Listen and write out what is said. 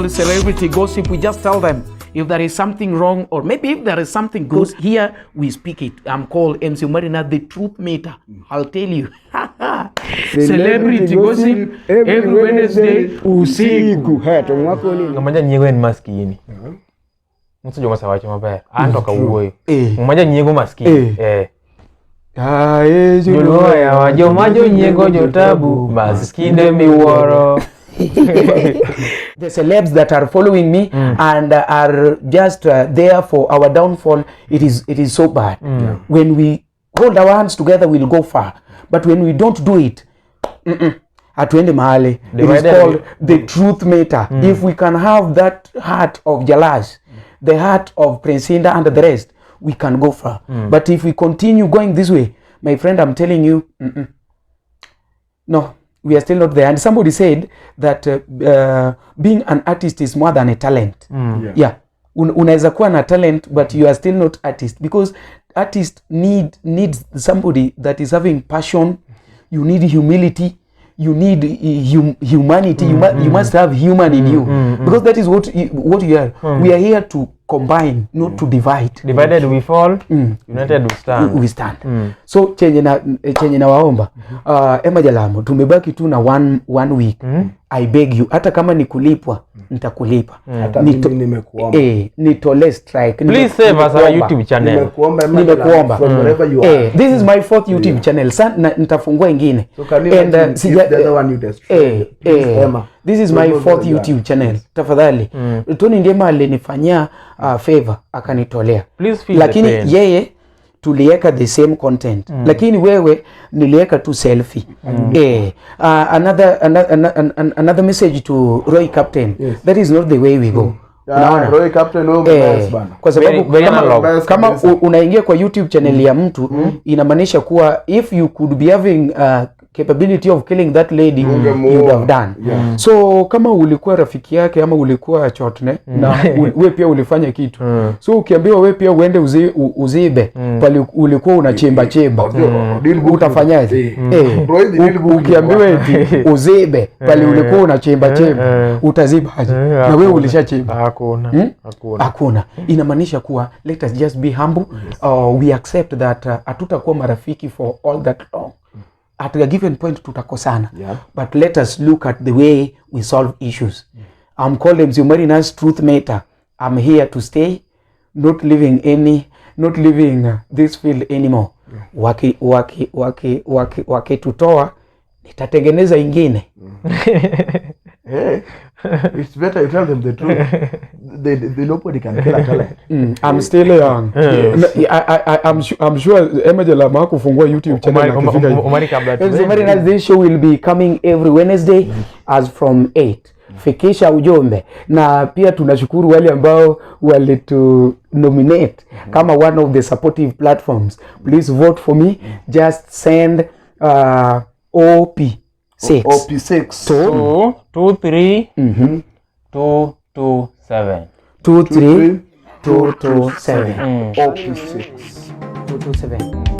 called celebrity gossip. We just tell them if there is something wrong, or maybe if there is something good, here we speak it. I'm called MC Marina, the truth meter. I'll tell you. Celebrity gossip every Wednesday usiku. Ngamaja nyiego en maskini. Mtu joma sawacho maber. Anto ka wuoyo. Ngamaja nyiego maskini. Juluoya joma nyiego jotabu maskinde miwuoro. The celebs that are following me and are just there for our downfall, it is so bad. When we hold our hands together, we'll go far. But when we don't do it, atuende mahali. It is called the truth meter. If we can have that heart of Jalash, the heart of Prince Inda and the rest, we can go far. But if we continue going this way, my friend, I'm telling you, no, we are still not there. And somebody said that being an artist is more than a talent. Yeah. Unaweza kuwa na talent, but you are still not artist, because artist needs somebody that is having passion. You need humility. You need humanity. You must have human in you, because that is what you are. We are here to combine, not to divide. Divided we fall, united we stand. We stand. So chenye na waomba, Emma Jalamo, tumebaki tu na one week. I beg you, hata kama ni kulipwa, nitakulipa. Hata mimi nimekuomba. Nitole strike. Please save us our YouTube channel. Nimekuomba. From wherever you are. This is my fourth YouTube channel. Sana nitafungua ingine. So can you the other one you destroy? This is my fourth YouTube channel. Tafadhali. Tony ndiye alinifanyia favor akanitolea. Lakini yeye tulieka the same content. Lakini wewe nilieka tu selfie. Another message to Roy Captain. Yes. That is not the way we go. Roy Captain kwa sababu kama unaingia kwa YouTube channel ya mtu, inamaanisha kuwa if you could be having capability of killing that lady, you would have done. So kama ulikuwa rafiki yake ama ulikuwa chotne na wewe pia ulifanya kitu, so ukiambiwa wewe pia uende uzibe pale ulikuwa unachemba utafanyaje? Ukiambiwa eti uzibe pale ulikuwa unachemba utazibaje? Na wewe ulishachemba. Hakuna. Inamaanisha kuwa let us just be humble. We accept that hatutakuwa marafiki for all that long. At a given point tutakosana. But let us look at the way we solve issues. I'm called MC Marina's truth meter. I'm here to stay, not living this field anymore. Wakitutoa nitatengeneza ingine. Hey, it's better you tell them the truth. Nobody can kill a talent. I'm still young. I'm sure Emma Jalamo hakufungua YouTube channel akifika hivi. This show will be coming every Wednesday as from 8. Fikisha ujumbe. Na pia tunashukuru wale ambao walitu nominate kama one of the supportive platforms. Please vote for me. Just send OP6 232 227 23227 OP6 227.